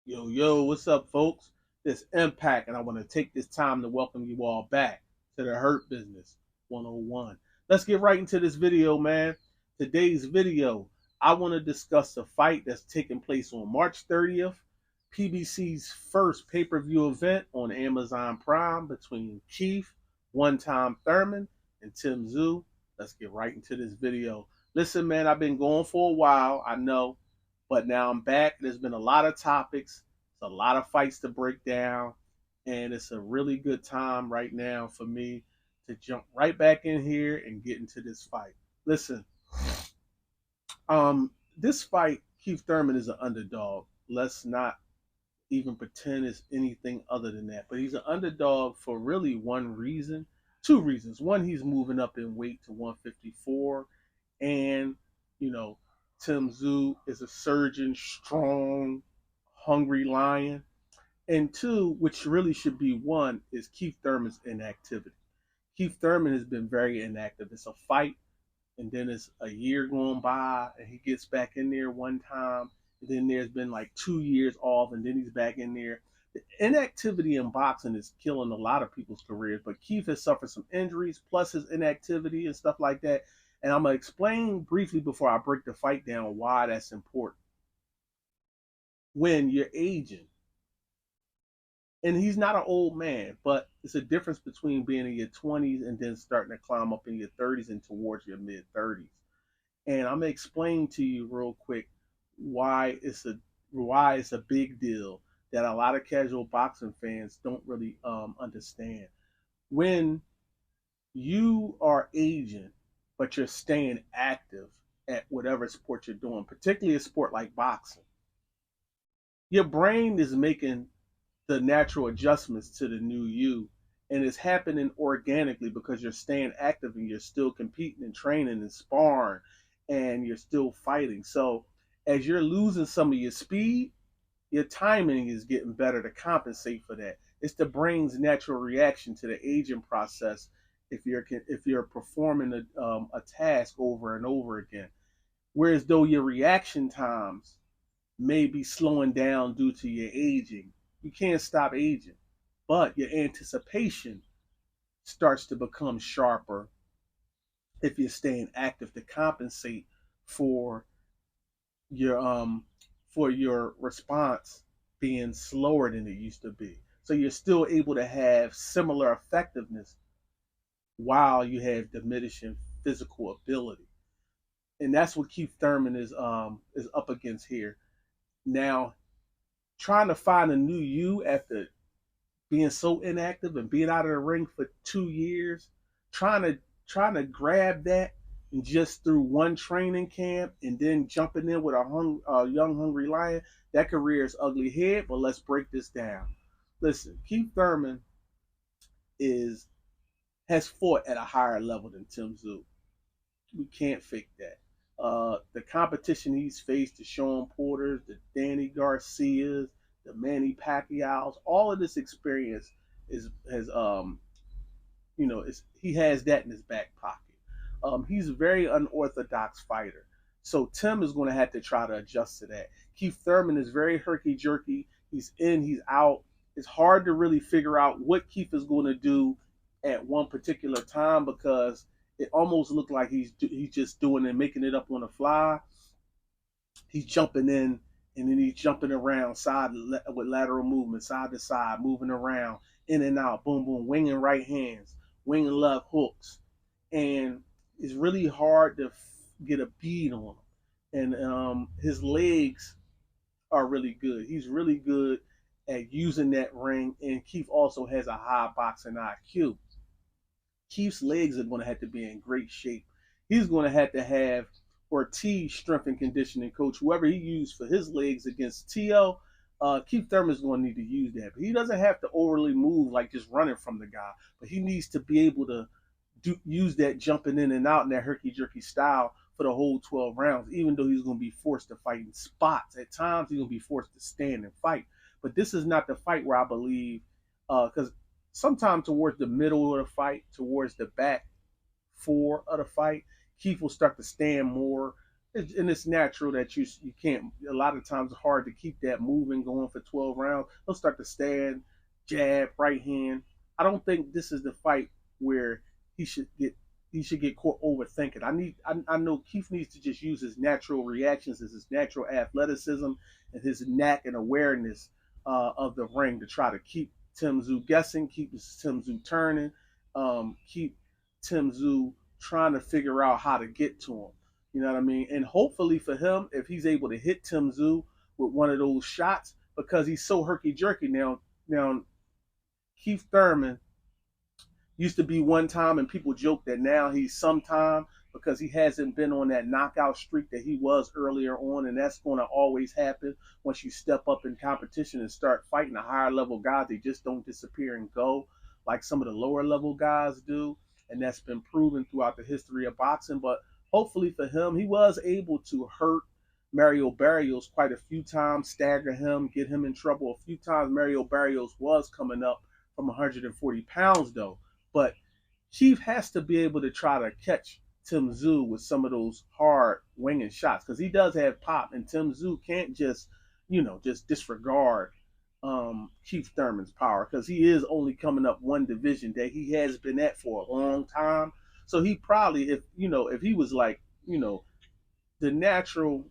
Yo, what's up, folks? This Impact, and I want to take this time to welcome you all back to the Hurt Business 101. Let's get right into this video, man. Today's video, I want to discuss a fight that's taking place on March 30th, PBC's first pay per view event on Amazon Prime between Keith, one time Thurman, and Tszyu. Let's get right into this video. Listen, man, I've been going for a while, I know, but now I'm back. There's been a lot of topics, it's a lot of fights to break down, and it's a really good time right now for me to jump right back in here and get into this fight. Listen, this fight, Keith Thurman is an underdog. Let's not even pretend it's anything other than that. But he's an underdog for really one reason, two reasons. One, he's moving up in weight to 154, and you know, Tszyu is a surgeon, strong, hungry lion. And two, which really should be one, is Keith Thurman's inactivity. Keith Thurman has been very inactive. It's a fight, and then it's a year going by, and he gets back in there one time. And then there's been like 2 years off, and then he's back in there. The inactivity in boxing is killing a lot of people's careers, but Keith has suffered some injuries, plus his inactivity and stuff like that. And I'm gonna explain briefly before I break the fight down why that's important. When you're aging, and he's not an old man, but it's a difference between being in your 20s and then starting to climb up in your 30s and towards your mid 30s. And I'm gonna explain to you real quick why it's a big deal that a lot of casual boxing fans don't really understand. When you are aging, but you're staying active at whatever sport you're doing, particularly a sport like boxing, your brain is making the natural adjustments to the new you, and it's happening organically because you're staying active and you're still competing and training and sparring and you're still fighting. So as you're losing some of your speed, your timing is getting better to compensate for that. It's the brain's natural reaction to the aging process if you're performing a task over and over again. Whereas though your reaction times may be slowing down due to your aging, you can't stop aging, but your anticipation starts to become sharper if you're staying active to compensate for your response being slower than it used to be. So you're still able to have similar effectiveness while you have diminishing physical ability. And that's what Keith Thurman is up against here. Now, trying to find a new you after being so inactive and being out of the ring for 2 years, trying to trying to grab that and just through one training camp and then jumping in with a young hungry lion, that career is ugly head. But let's break this down. Listen, Keith Thurman is has fought at a higher level than Tszyu. We can't fake that. The competition he's faced, the Sean Porters, the Danny Garcias, the Manny Pacquiao's, all of this experience is has he has that in his back pocket. He's a very unorthodox fighter, so Tim is going to have to try to adjust to that. Keith Thurman is very herky jerky. He's in, he's out. It's hard to really figure out what Keith is going to do at one particular time because it almost looked like he's just doing and making it up on the fly. He's jumping in and then he's jumping around with lateral movement, side to side, moving around, in and out, boom, boom, winging right hands, winging left hooks, and it's really hard to get a bead on him. And his legs are really good. He's really good at using that ring, and Keith also has a high boxing IQ. Keith's legs are going to have to be in great shape. He's going to have Ortiz strength and conditioning coach, whoever he used for his legs against Tszyu. Keith Thurman is going to need to use that, but he doesn't have to overly move like just running from the guy. But he needs to be able to use that jumping in and out in that herky jerky style for the whole 12 rounds. Even though he's going to be forced to fight in spots, at times he's going to be forced to stand and fight. But this is not the fight where I believe, because sometime towards the middle of the fight, towards the back four of the fight, Keith will start to stand more, And it's natural that you can't. A lot of times, it's hard to keep that moving going for 12 rounds. He'll start to stand, jab, right hand. I don't think this is the fight where he should get he should get caught overthinking. I know Keith needs to just use his natural reactions, his natural athleticism, and his knack and awareness of the ring to try to keep Tim Tszyu guessing, keep Tim Tszyu turning, keep Tim Tszyu trying to figure out how to get to him. You know what I mean? And hopefully for him, if he's able to hit Tim Tszyu with one of those shots, because he's so herky jerky now. Now Keith Thurman used to be one time, and people joke that now he's sometime because he hasn't been on that knockout streak that he was earlier on, and that's going to always happen once you step up in competition and start fighting a higher level guys. They just don't disappear and go like some of the lower level guys do, and that's been proven throughout the history of boxing. But hopefully for him, he was able to hurt Mario Barrios quite a few times, stagger him, get him in trouble a few times. Mario Barrios was coming up from 140 pounds though, but Chief has to be able to try to catch Tim Tszyu with some of those hard winging shots because he does have pop, and Tim Tszyu can't just, just disregard Keith Thurman's power because he is only coming up one division that he has been at for a long time. So he probably, if he was like, the natural,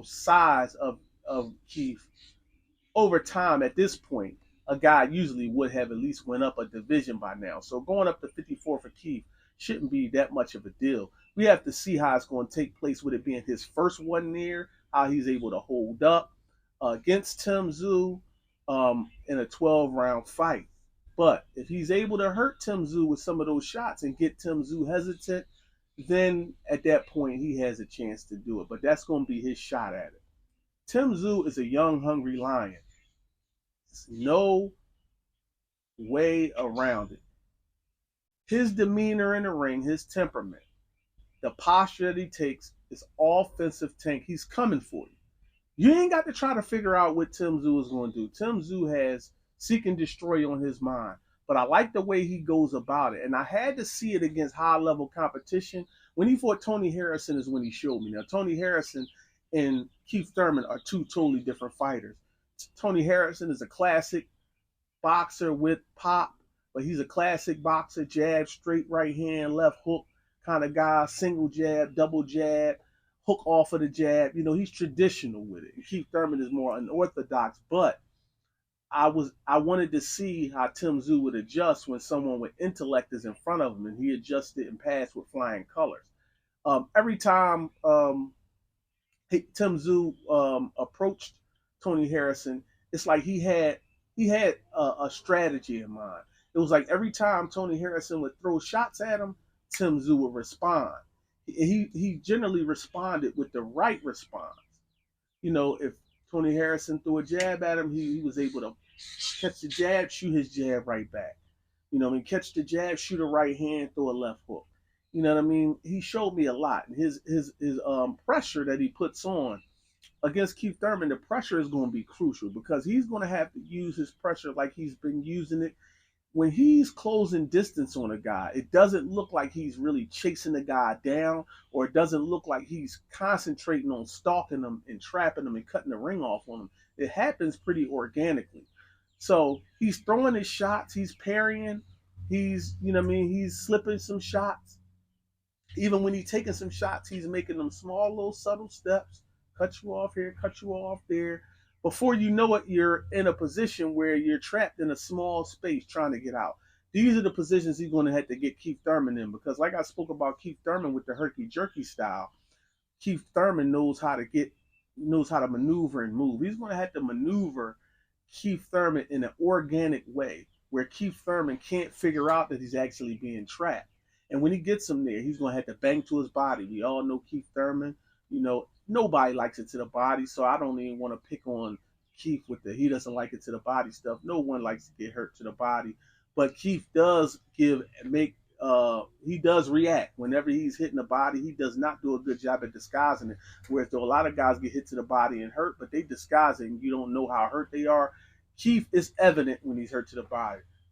size of Keith over time at this point, a guy usually would have at least went up a division by now. So going up to 54 for Keith shouldn't be that much of a deal. We have to see how it's going to take place with it being his first one there, how he's able to hold up against Tim Tszyu in a 12-round fight. But if he's able to hurt Tim Tszyu with some of those shots and get Tim Tszyu hesitant, then at that point he has a chance to do it. But that's going to be his shot at it. Tim Tszyu is a young, hungry lion. There's no way around it. His demeanor in the ring, his temperament, the posture that he takes is offensive tank. He's coming for you. You ain't got to try to figure out what Tim Tszyu is going to do. Tim Tszyu has seek and destroy on his mind. But I like the way he goes about it. And I had to see it against high-level competition. When he fought Tony Harrison is when he showed me. Now, Tony Harrison and Keith Thurman are two totally different fighters. Tony Harrison is a classic boxer with pop, but he's a classic boxer, jab, straight right hand, left hook kind of guy, single jab, double jab, hook off of the jab. He's traditional with it. Keith Thurman is more unorthodox, but I wanted to see how Tim Tszyu would adjust when someone with intellect is in front of him, and he adjusted and passed with flying colors. Every time Tim Tszyu approached Tony Harrison, it's like he had a strategy in mind. It was like every time Tony Harrison would throw shots at him, Tim Tszyu would respond. He generally responded with the right response. If Tony Harrison threw a jab at him, he was able to catch the jab, shoot his jab right back. Catch the jab, shoot a right hand, throw a left hook. You know what I mean? He showed me a lot. And his pressure that he puts on against Keith Thurman, the pressure is going to be crucial because he's going to have to use his pressure like he's been using it. When he's closing distance on a guy, it doesn't look like he's really chasing the guy down, or it doesn't look like he's concentrating on stalking them and trapping them and cutting the ring off on them. It happens pretty organically. So he's throwing his shots, he's parrying, he's slipping some shots. Even when he's taking some shots, he's making them small, little subtle steps, cut you off here, cut you off there. Before you know it, you're in a position where you're trapped in a small space trying to get out. These are the positions he's going to have to get Keith Thurman in because, like I spoke about Keith Thurman with the herky-jerky style, Keith Thurman knows how to maneuver and move. He's going to have to maneuver Keith Thurman in an organic way where Keith Thurman can't figure out that he's actually being trapped. And when he gets him there, he's going to have to bang to his body. We all know Keith Thurman. Nobody likes it to the body, so I don't even want to pick on Keith with he doesn't like it to the body stuff. No one likes to get hurt to the body. But Keith does he does react. Whenever he's hitting the body, he does not do a good job at disguising it. Whereas though a lot of guys get hit to the body and hurt, but they disguise it and you don't know how hurt they are. Keith is evident when he's hurt to the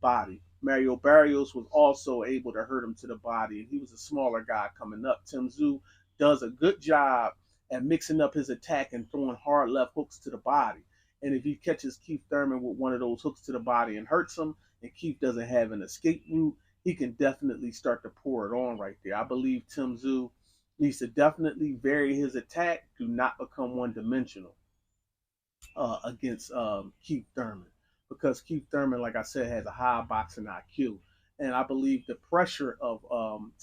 body. Mario Barrios was also able to hurt him to the body, and he was a smaller guy coming up. Tszyu does a good job at mixing up his attack and throwing hard left hooks to the body. And if he catches Keith Thurman with one of those hooks to the body and hurts him, and Keith doesn't have an escape route, he can definitely start to pour it on right there. I believe Tszyu needs to definitely vary his attack, do not become one dimensional against Keith Thurman, because Keith Thurman, like I said, has a high boxing IQ, and I believe the pressure of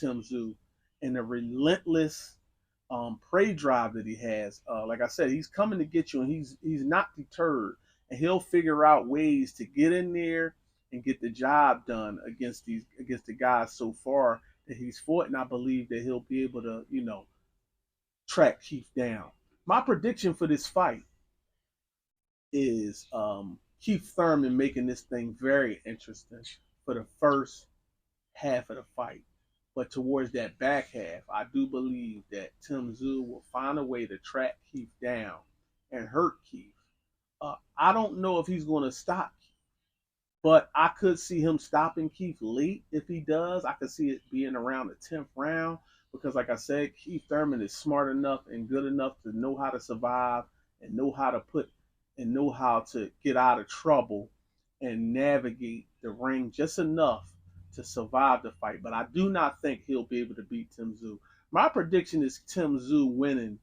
Tszyu and the relentless prey drive that he has, like I said, he's coming to get you, and he's not deterred, and he'll figure out ways to get in there and get the job done against the guys so far that he's fought, and I believe that he'll be able to track Keith down. My prediction for this fight is Keith Thurman making this thing very interesting for the first half of the fight. But towards that back half, I do believe that Tszyu will find a way to track Keith down and hurt Keith. I don't know if he's going to stop Keith, but I could see him stopping Keith late. If he does, I could see it being around the 10th round, because like I said, Keith Thurman is smart enough and good enough to know how to survive and know how to get out of trouble and navigate the ring just enough to survive the fight. But I do not think he'll be able to beat Tszyu. My prediction is Tszyu winning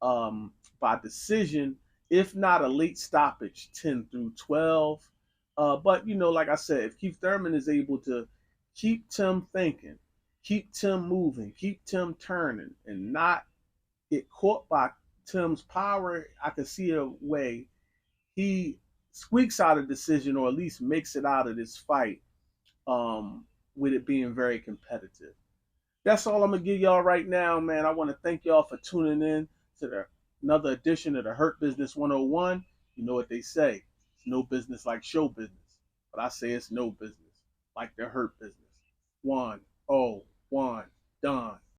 by decision, if not a late stoppage, 10-12. But like I said, if Keith Thurman is able to keep Tim thinking, keep Tim moving, keep Tim turning, and not get caught by Tim's power, I can see a way he squeaks out a decision, or at least makes it out of this fight, with it being very competitive. That's all I'm gonna give y'all right now, man. I want to thank y'all for tuning in to another edition of the Hurt Business 101. You know what they say: it's no business like show business, but I say it's no business like the hurt business. One.